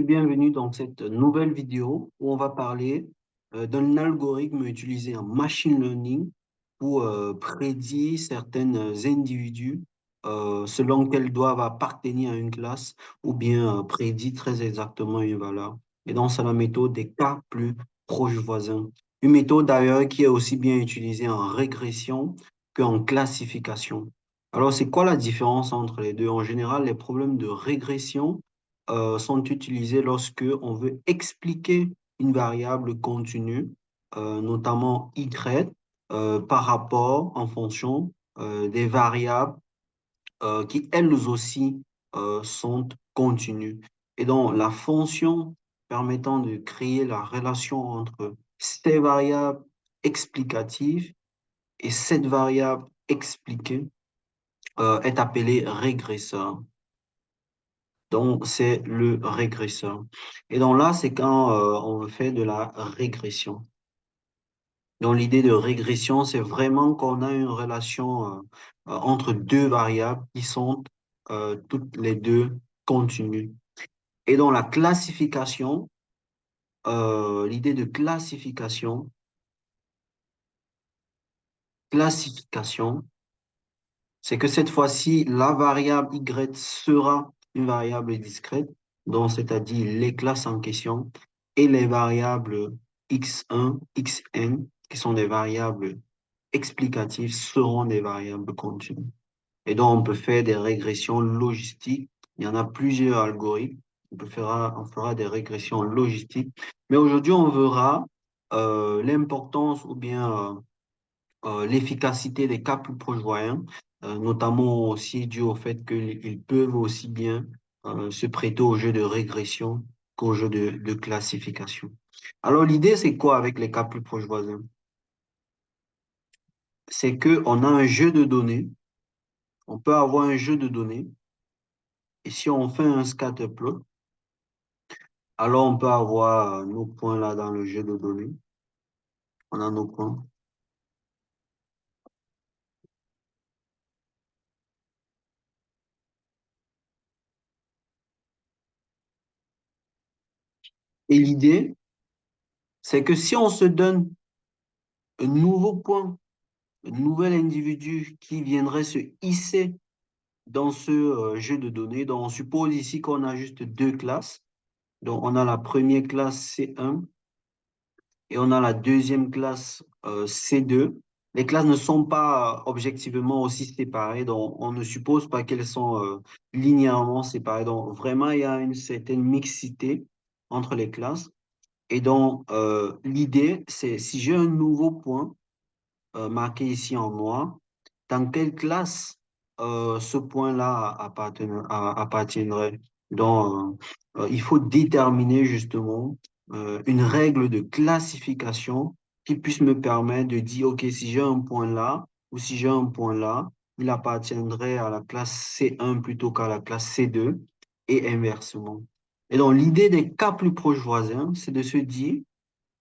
Bienvenue dans cette nouvelle vidéo où on va parler d'un algorithme utilisé en machine learning pour prédire certains individus selon qu'elles doivent appartenir à une classe ou bien prédire très exactement une valeur. Et donc, c'est la méthode des cas plus proches voisins. Une méthode d'ailleurs qui est aussi bien utilisée en régression qu'en classification. Alors, c'est quoi la différence entre les deux? En général, les problèmes de régression sont utilisés lorsque on veut expliquer une variable continue, notamment y, par rapport, en fonction des variables qui elles aussi sont continues. Et donc, la fonction permettant de créer la relation entre ces variables explicatives et cette variable expliquée est appelée régresseur. Donc, c'est le régresseur. Et donc là, c'est quand on fait de la régression. Donc, l'idée de régression, c'est vraiment qu'on a une relation entre deux variables qui sont toutes les deux continues. Et dans la classification, l'idée de classification, c'est que cette fois-ci, la variable y sera une variable discrète, donc c'est-à-dire les classes en question, et les variables x1, xn, qui sont des variables explicatives, seront des variables continues. Et donc, on peut faire des régressions logistiques. Il y en a plusieurs algorithmes. On fera des régressions logistiques. Mais aujourd'hui, on verra l'importance ou bien l'efficacité des cas plus proches voisins, notamment aussi dû au fait qu'ils peuvent aussi bien se prêter au jeu de régression qu'au jeu de classification. Alors, l'idée, c'est quoi avec les cas plus proches voisins? C'est qu'on a un jeu de données, on peut avoir un jeu de données, et si on fait un scatterplot, alors on peut avoir nos points là dans le jeu de données. On a nos points. Et l'idée, c'est que si on se donne un nouveau point, un nouvel individu qui viendrait se hisser dans ce jeu de données, donc on suppose ici qu'on a juste deux classes. Donc on a la première classe C1 et on a la deuxième classe C2. Les classes ne sont pas objectivement aussi séparées, donc on ne suppose pas qu'elles sont linéairement séparées. Donc vraiment, il y a une certaine mixité entre les classes. Et donc, l'idée, c'est si j'ai un nouveau point marqué ici en noir, dans quelle classe ce point-là appartiendrait? Donc, il faut déterminer justement une règle de classification qui puisse me permettre de dire, OK, si j'ai un point là ou si j'ai un point là, il appartiendrait à la classe C1 plutôt qu'à la classe C2 et inversement. Et donc, l'idée des cas plus proches voisins, c'est de se dire,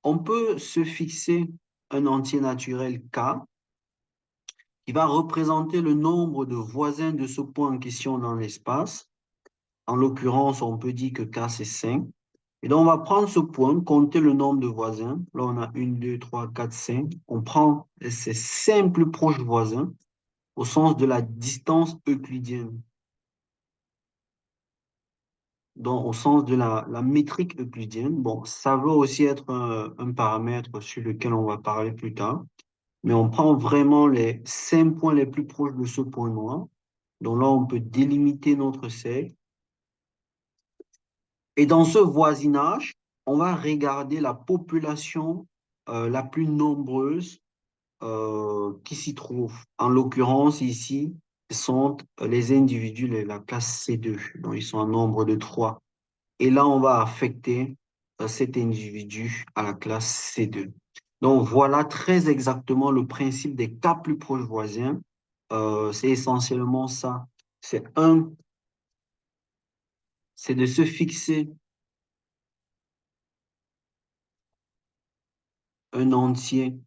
on peut se fixer un entier naturel K qui va représenter le nombre de voisins de ce point en question dans l'espace. En l'occurrence, on peut dire que K, c'est 5. Et donc, on va prendre ce point, compter le nombre de voisins. Là, on a 1, 2, 3, 4, 5. On prend ces 5 plus proches voisins au sens de la distance euclidienne. Donc, au sens de la métrique euclidienne. Bon, ça veut aussi être un paramètre sur lequel on va parler plus tard. Mais on prend vraiment les 5 points les plus proches de ce point noir. Donc là, on peut délimiter notre cercle. Et dans ce voisinage, on va regarder la population la plus nombreuse qui s'y trouve. En l'occurrence, ici, ce sont les individus de la classe C2. Donc, ils sont en nombre de 3. Et là, on va affecter cet individu à la classe C2. Donc, voilà très exactement le principe des cas plus proches voisins. C'est essentiellement ça. C'est un, c'est de se fixer un entier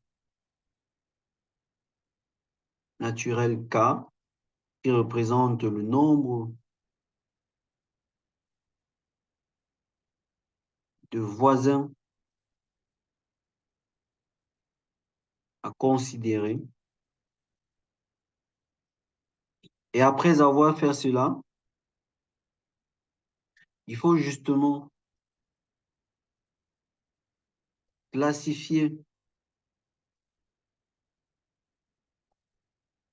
naturel K qui représente le nombre de voisins à considérer. Et après avoir fait cela, il faut justement classifier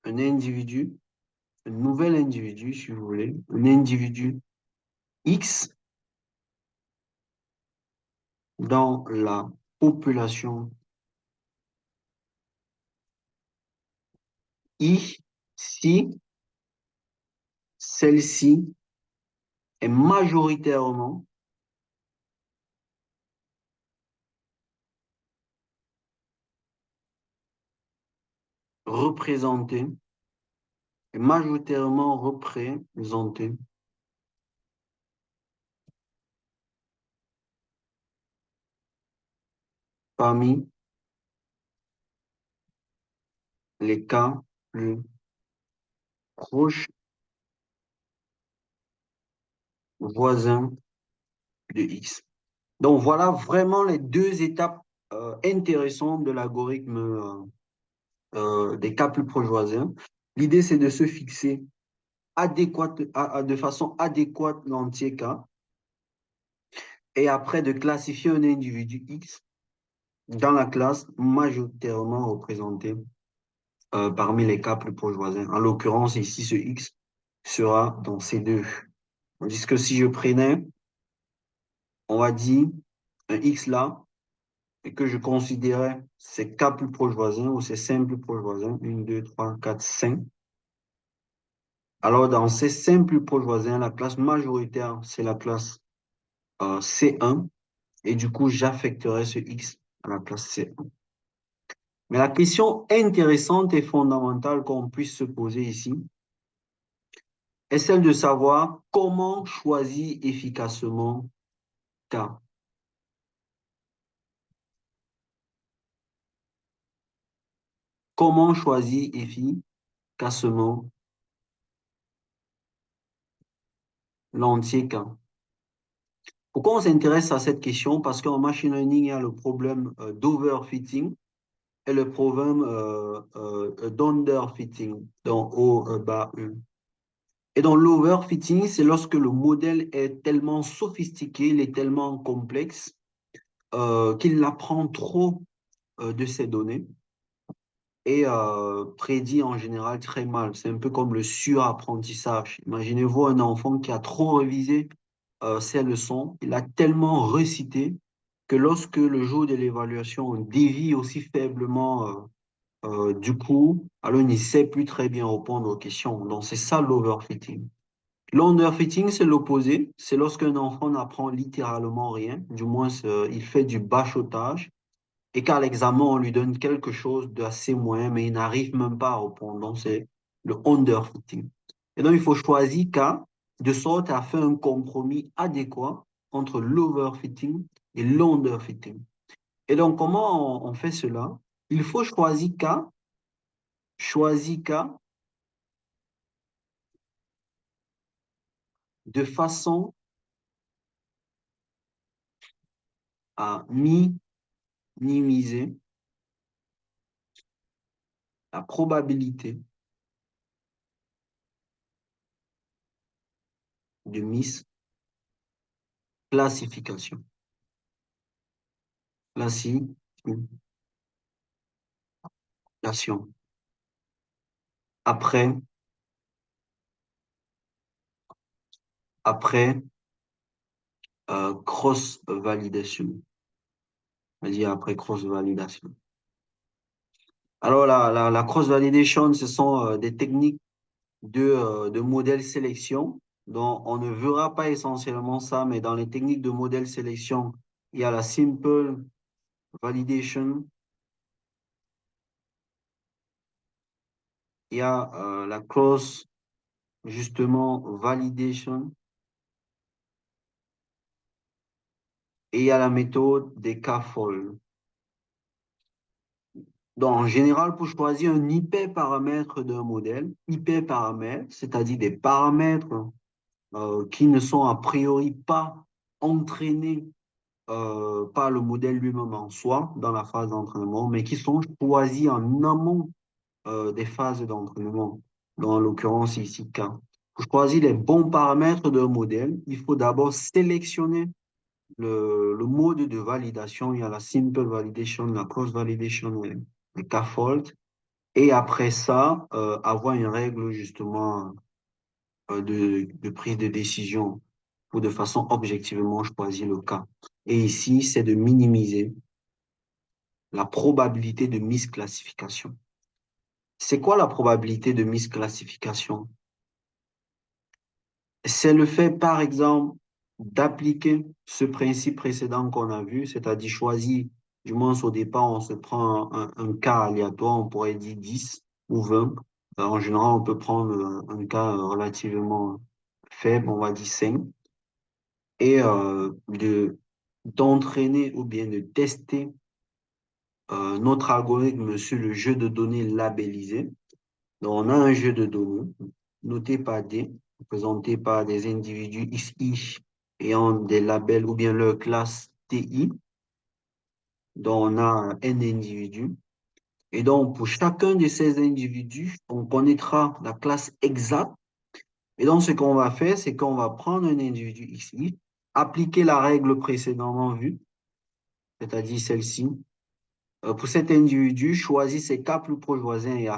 un individu, un nouvel individu, si vous voulez, un individu X dans la population I si celle-ci est majoritairement représentée, est majoritairement représentée parmi les cas plus proches voisins de X. Donc voilà vraiment les deux étapes intéressantes de l'algorithme des cas plus proches voisins. L'idée, c'est de se fixer de façon adéquate l'entier cas et après de classifier un individu X dans la classe majoritairement représenté parmi les cas plus proches voisins. En l'occurrence, ici, ce X sera dans C2. Tandis que si je prenais, on va dire, un X là, et que je considérais ces cas plus proches voisins ou ces simples plus proches voisins, 1, 2, 3, 4, 5. Alors, dans ces simples plus proches voisins, la classe majoritaire, c'est la classe C1. Et du coup, j'affecterai ce X à la classe C1. Mais la question intéressante et fondamentale qu'on puisse se poser ici est celle de savoir comment choisir efficacement K. Comment choisir efficacement l'entier K. Pourquoi on s'intéresse à cette question? Parce qu'en machine learning, il y a le problème d'overfitting et le problème d'underfitting, donc O bas E. Et donc l'overfitting, c'est lorsque le modèle est tellement sophistiqué, il est tellement complexe qu'il apprend trop de ces données et prédit en général très mal. C'est un peu comme le surapprentissage. Imaginez-vous un enfant qui a trop révisé ses leçons, il a tellement récité que lorsque le jour de l'évaluation on dévie aussi faiblement du cours, alors il ne sait plus très bien répondre aux questions. Donc c'est ça l'overfitting. L'underfitting, c'est l'opposé. C'est lorsqu'un enfant n'apprend littéralement rien, du moins il fait du bachotage, et qu'à l'examen, on lui donne quelque chose d'assez moyen, mais il n'arrive même pas à répondre. Donc, c'est le underfitting. Et donc, il faut choisir K de sorte à faire un compromis adéquat entre l'overfitting et l'underfitting. Et donc, comment on fait cela? Il faut choisir K de façon à minimiser la probabilité de misclassification. Classification. Après, après cross-validation. C'est-à-dire après cross-validation. Alors, la cross-validation, ce sont des techniques de modèle sélection dont on ne verra pas essentiellement ça, mais dans les techniques de modèle sélection, il y a la simple validation, il y a la cross, justement, validation, et il y a la méthode des k-fold. Donc, en général, pour choisir un hyperparamètre d'un modèle, hyperparamètre, c'est-à-dire des paramètres qui ne sont a priori pas entraînés pas le modèle lui-même en soi dans la phase d'entraînement, mais qui sont choisis en amont des phases d'entraînement, dans l'occurrence ici K. Pour choisir les bons paramètres d'un modèle, il faut d'abord sélectionner le mode de validation. Il y a la simple validation, la cross validation et le scaffold. Et après ça, avoir une règle justement de prise de décision pour de façon objectivement choisir le cas. Et ici, c'est de minimiser la probabilité de misclassification. C'est quoi la probabilité de misclassification? C'est le fait, par exemple, d'appliquer ce principe précédent qu'on a vu, c'est-à-dire choisir, du moins au départ, on se prend un cas aléatoire, on pourrait dire 10 ou 20. En général, on peut prendre un cas relativement faible, on va dire 5, et d'entraîner ou bien de tester notre algorithme sur le jeu de données labellisé. Donc, on a un jeu de données noté par D, représenté par des individus XI ayant des labels ou bien leur classe TI, dont on a un N individus. Et donc, pour chacun de ces individus, on connaîtra la classe exacte. Et donc, ce qu'on va faire, c'est qu'on va prendre un individu XI, appliquer la règle précédemment vue, c'est-à-dire celle-ci. Pour cet individu, choisir ses cas plus proches voisins et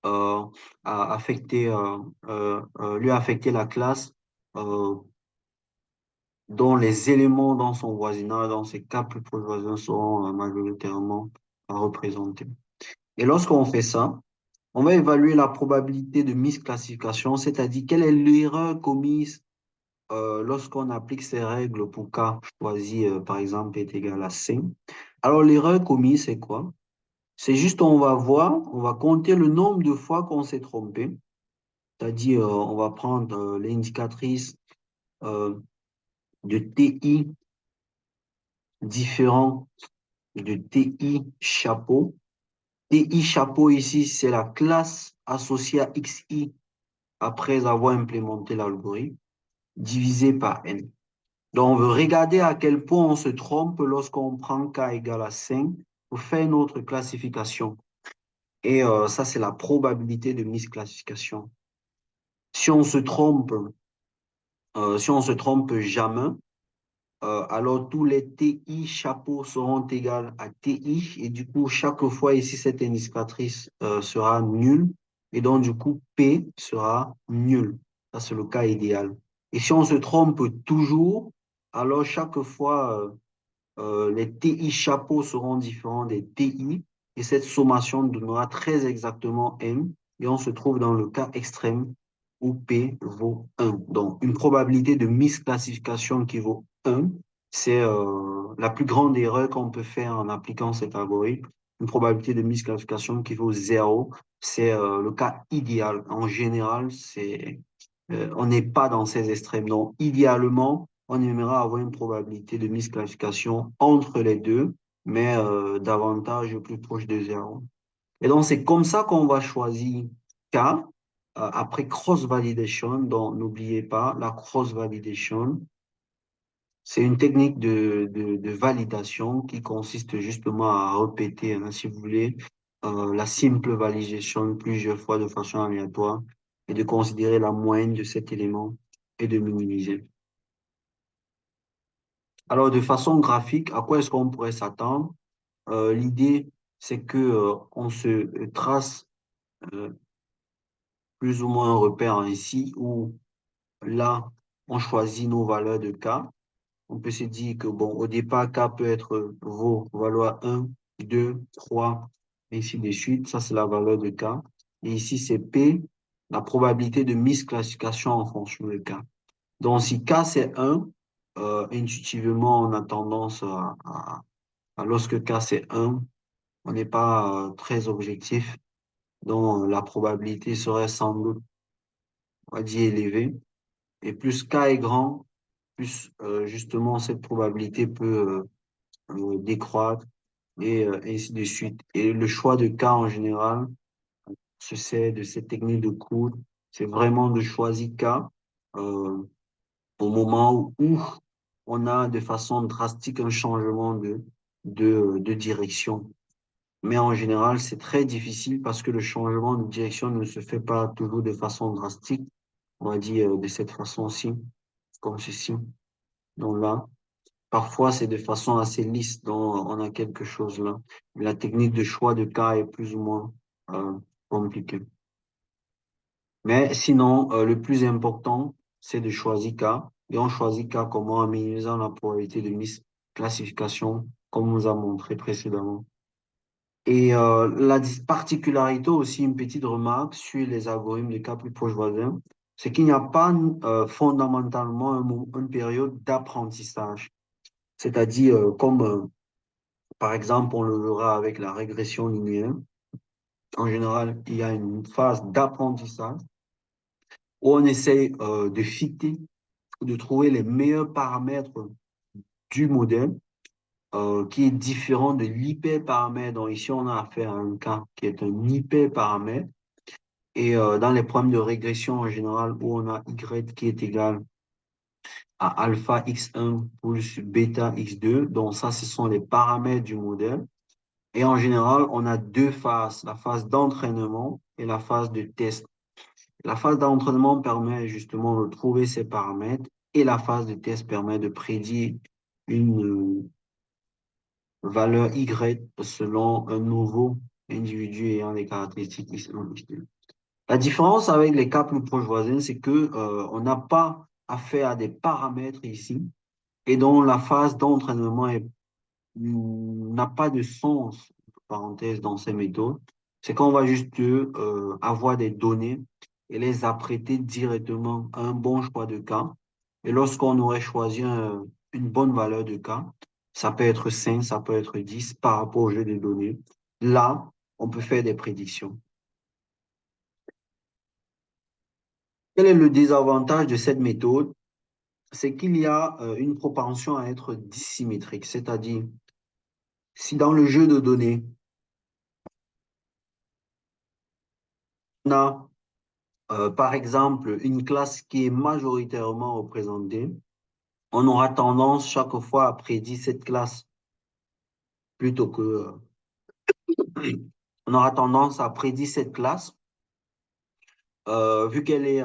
euh, lui affecter la classe euh, dont les éléments dans son voisinage, dans ses cas plus proches voisins, seront majoritairement représentés. Et lorsqu'on fait ça, on va évaluer la probabilité de misclassification, c'est-à-dire quelle est l'erreur commise lorsqu'on applique ces règles pour k choisi, par exemple, est égal à 5. Alors, l'erreur commise, c'est quoi? C'est juste, on va voir, on va compter le nombre de fois qu'on s'est trompé. C'est-à-dire, on va prendre l'indicatrice euh, de TI différent de TI chapeau. TI chapeau ici, c'est la classe associée à XI après avoir implémenté l'algorithme, divisé par N. Donc, on veut regarder à quel point on se trompe lorsqu'on prend K égale à 5 pour faire notre classification. Et ça, c'est la probabilité de misclassification. Si on se trompe, si on se trompe jamais, alors tous les TI chapeaux seront égales à TI et du coup, chaque fois ici, cette indicatrice sera nulle et donc du coup, P sera nul. Ça, c'est le cas idéal. Et si on se trompe toujours, alors chaque fois, les TI chapeaux seront différents des TI et cette sommation donnera très exactement M et on se trouve dans le cas extrême où P vaut 1. Donc, une probabilité de misclassification qui vaut 1, c'est la plus grande erreur qu'on peut faire en appliquant cet algorithme. Une probabilité de misclassification qui vaut 0, c'est le cas idéal. En général, on n'est pas dans ces extrêmes. Donc, idéalement, on aimerait avoir une probabilité de misclassification entre les deux, mais davantage plus proche de 0. Et donc, c'est comme ça qu'on va choisir K après cross-validation. Donc, n'oubliez pas, la cross-validation, c'est une technique de validation qui consiste justement à répéter, hein, si vous voulez, la simple validation plusieurs fois de façon aléatoire et de considérer la moyenne de cet élément et de minimiser. Alors, de façon graphique, à quoi est-ce qu'on pourrait s'attendre? L'idée, c'est que on se trace euh, plus ou moins un repère ici où là, on choisit nos valeurs de K. On peut se dire que, bon, au départ, K peut être vos valeurs 1, 2, 3, ainsi de suite. Ça, c'est la valeur de K. Et ici, c'est P, la probabilité de misclassification en fonction de K. Donc, si K, c'est 1, intuitivement, on a tendance lorsque K, c'est 1, on n'est pas très objectif. Donc, la probabilité serait sans doute, on va dire, élevée. Et plus K est grand, plus justement cette probabilité peut décroître et ainsi de suite. Et le choix de cas en général, se sert de cette technique de courbe, c'est vraiment de choisir cas au moment où on a de façon drastique un changement de direction. Mais en général, c'est très difficile parce que le changement de direction ne se fait pas toujours de façon drastique. On va dire de cette façon-ci, comme ceci. Donc là, parfois c'est de façon assez lisse, donc on a quelque chose là. Mais la technique de choix de cas est plus ou moins compliquée. Mais sinon, le plus important, c'est de choisir K. Et on choisit K comment en minimisant la probabilité de misclassification, comme on nous a montré précédemment. Et la particularité aussi, une petite remarque sur les algorithmes de cas plus proches voisins, c'est qu'il n'y a pas fondamentalement une période d'apprentissage. C'est-à-dire, comme par exemple on le verra avec la régression linéaire, en général, il y a une phase d'apprentissage où on essaye de fitter, de trouver les meilleurs paramètres du modèle qui est différent de l'hyperparamètre. Donc ici, on a affaire à un cas qui est un hyperparamètre. Et dans les problèmes de régression en général, où on a Y qui est égal à alpha x1 plus bêta x2, donc ça, ce sont les paramètres du modèle. Et en général, on a deux phases, la phase d'entraînement et la phase de test. La phase d'entraînement permet justement de trouver ces paramètres et la phase de test permet de prédire une valeur Y selon un nouveau individu ayant les caractéristiques X1, X2. La différence avec les cas plus proches voisins, c'est que on n'a pas affaire à des paramètres ici et donc la phase d'entraînement n'a pas de sens, entre parenthèses, dans ces méthodes. C'est qu'on va juste avoir des données et les apprêter directement à un bon choix de cas. Et lorsqu'on aurait choisi une bonne valeur de cas, ça peut être 5, ça peut être 10 par rapport au jeu de données. Là, on peut faire des prédictions. Quel est le désavantage de cette méthode? C'est qu'il y a une propension à être dissymétrique, c'est-à-dire si dans le jeu de données, on a par exemple une classe qui est majoritairement représentée, on aura tendance chaque fois à prédire cette classe plutôt que on aura tendance à prédire cette classe vu qu'elle est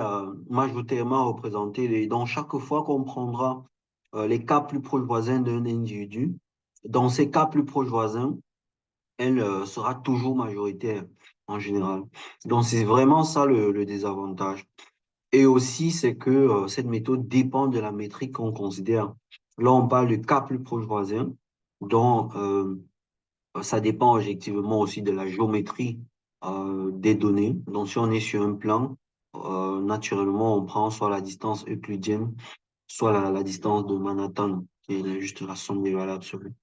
majoritairement représentée. Et donc chaque fois qu'on prendra les cas plus proches voisins d'un individu, dans ces cas plus proches voisins, elle sera toujours majoritaire en général. Donc, c'est vraiment ça le désavantage. Et aussi, c'est que cette méthode dépend de la métrique qu'on considère. Là, on parle de cas plus proche voisin, donc ça dépend objectivement aussi de la géométrie des données. Donc, si on est sur un plan, naturellement, on prend soit la distance euclidienne, soit la distance de Manhattan, qui est juste la somme des valeurs absolues.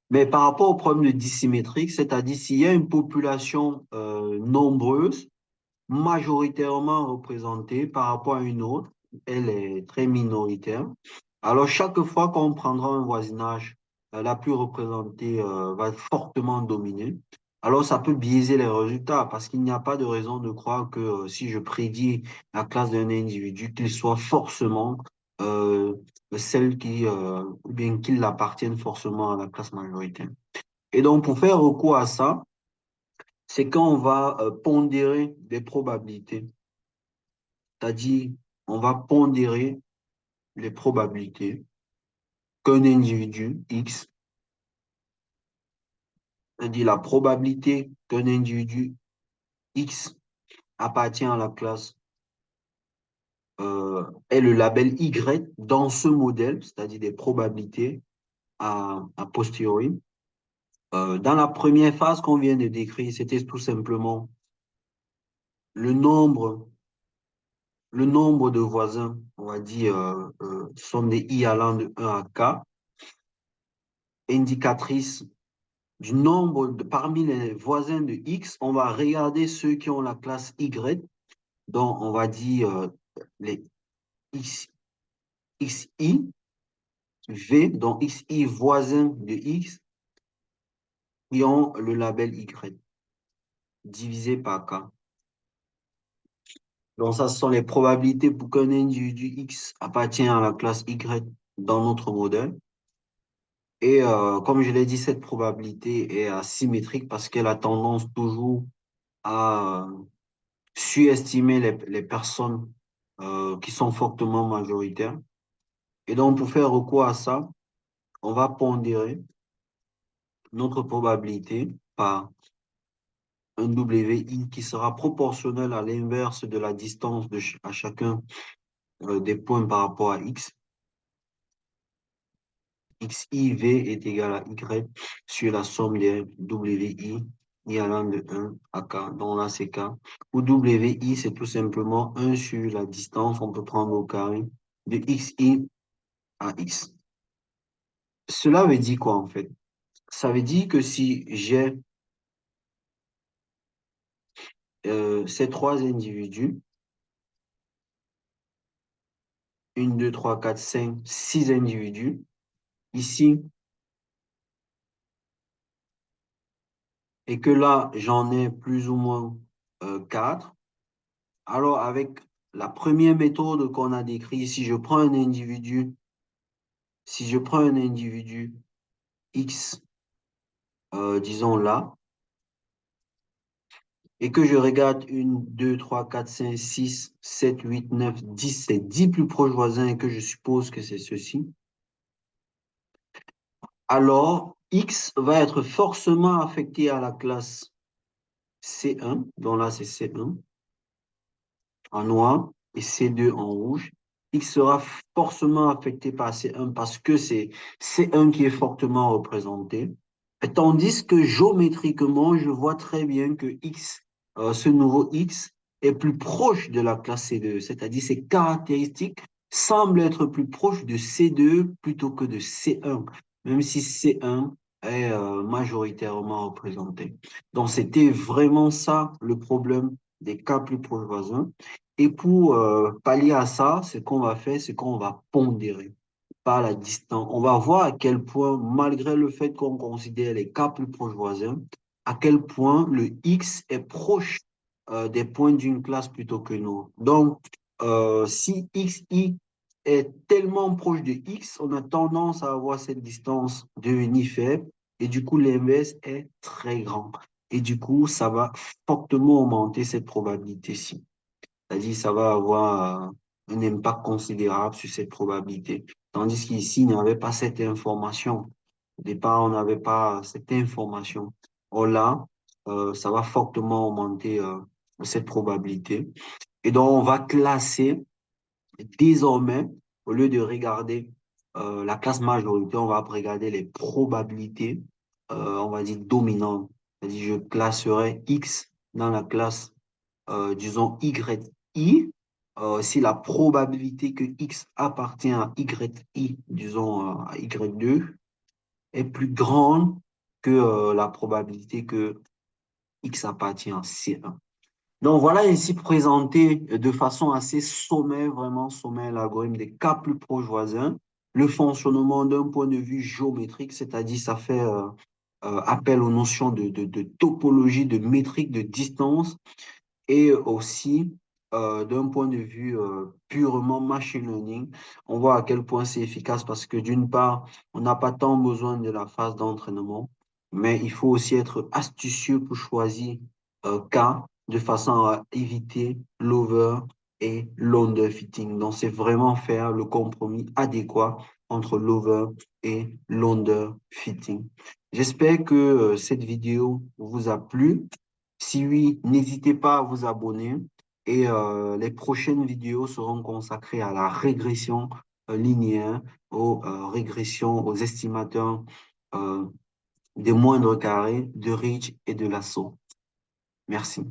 Mais par rapport au problème de dissymétrique, c'est-à-dire s'il y a une population nombreuse, majoritairement représentée par rapport à une autre, elle est très minoritaire. Alors chaque fois qu'on prendra un voisinage, la plus représentée va fortement dominer. Alors ça peut biaiser les résultats parce qu'il n'y a pas de raison de croire que si je prédis la classe d'un individu, qu'il soit forcément euh, celle ou bien qu'il appartienne forcément à la classe majoritaire. Et donc pour faire recours à ça, c'est quand on va pondérer des probabilités. C'est-à-dire, on va pondérer les probabilités qu'un individu X, c'est-à-dire la probabilité qu'un individu X appartient à la classe est le label Y dans ce modèle, c'est-à-dire des probabilités a posteriori. Dans la première phase qu'on vient de décrire, c'était tout simplement le nombre, le nombre de voisins, on va dire, somme des I allant de 1 à K, indicatrice du nombre parmi les voisins de X, on va regarder ceux qui ont la classe Y, donc on va dire les X, XI, V, donc XI voisins de X, qui ont le label Y, divisé par K. Donc ça, ce sont les probabilités pour qu'un individu X appartient à la classe Y. dans notre modèle. Et comme je l'ai dit, cette probabilité est asymétrique parce qu'elle a tendance toujours à surestimer les personnes qui sont fortement majoritaires. Et donc, pour faire recours à ça, on va pondérer notre probabilité par un WI qui sera proportionnel à l'inverse de la distance à chacun des points par rapport à X. XIV est égal à Y sur la somme des WI allant de 1 à K, donc là c'est K. Ou WI, c'est tout simplement 1 sur la distance, on peut prendre au carré, de XI à X. Cela veut dire quoi en fait? Ça veut dire que si j'ai ces trois individus, 1, 2, 3, 4, 5, 6 individus, ici, et que là, j'en ai plus ou moins 4, alors avec la première méthode qu'on a décrite, si je prends un individu X, disons là, et que je regarde 1, 2, 3, 4, 5, 6, 7, 8, 9, 10, c'est 10 plus proches voisins et que je suppose que c'est ceci, alors X va être forcément affecté à la classe C1, donc là c'est C1 en noir et C2 en rouge. X sera forcément affecté par C1 parce que c'est C1 qui est fortement représenté. Tandis que géométriquement, je vois très bien que X, ce nouveau X, est plus proche de la classe C2, c'est-à-dire ses caractéristiques semblent être plus proches de C2 plutôt que de C1, même si C1 est majoritairement représenté. Donc, c'était vraiment ça le problème des cas plus proches voisins. Et pour pallier à ça, ce qu'on va faire, c'est qu'on va pondérer par la distance. On va voir à quel point, malgré le fait qu'on considère les cas plus proches voisins, à quel point le X est proche des points d'une classe plutôt que nous. Donc, si XI est tellement proche de X, on a tendance à avoir cette distance devenir faible et du coup, l'inverse est très grand. Et du coup, ça va fortement augmenter cette probabilité-ci. C'est-à-dire, ça va avoir un impact considérable sur cette probabilité. Tandis qu'ici, il n'y avait pas cette information. Au départ, on n'avait pas cette information. Or là, ça va fortement augmenter cette probabilité. Et donc, on va classer désormais, au lieu de regarder la classe majorité, on va regarder les probabilités, on va dire dominantes. C'est-à-dire, je classerai X dans la classe disons YI, si la probabilité que X appartient à YI, disons à Y2, est plus grande que la probabilité que X appartient à C1. Donc voilà ici présenté de façon assez sommaire, vraiment sommaire, l'algorithme des cas plus proches voisins, le fonctionnement d'un point de vue géométrique, c'est-à-dire ça fait appel aux notions de topologie, de métrique, de distance, et aussi, d'un point de vue purement machine learning, on voit à quel point c'est efficace parce que d'une part, on n'a pas tant besoin de la phase d'entraînement, mais il faut aussi être astucieux pour choisir K de façon à éviter l'over et l'underfitting. Donc, c'est vraiment faire le compromis adéquat entre l'over et l'underfitting. J'espère que cette vidéo vous a plu. Si oui, n'hésitez pas à vous abonner et les prochaines vidéos seront consacrées à la régression linéaire, aux régressions, aux estimateurs euh, des moindres carrés, de Ridge et de Lasso. Merci.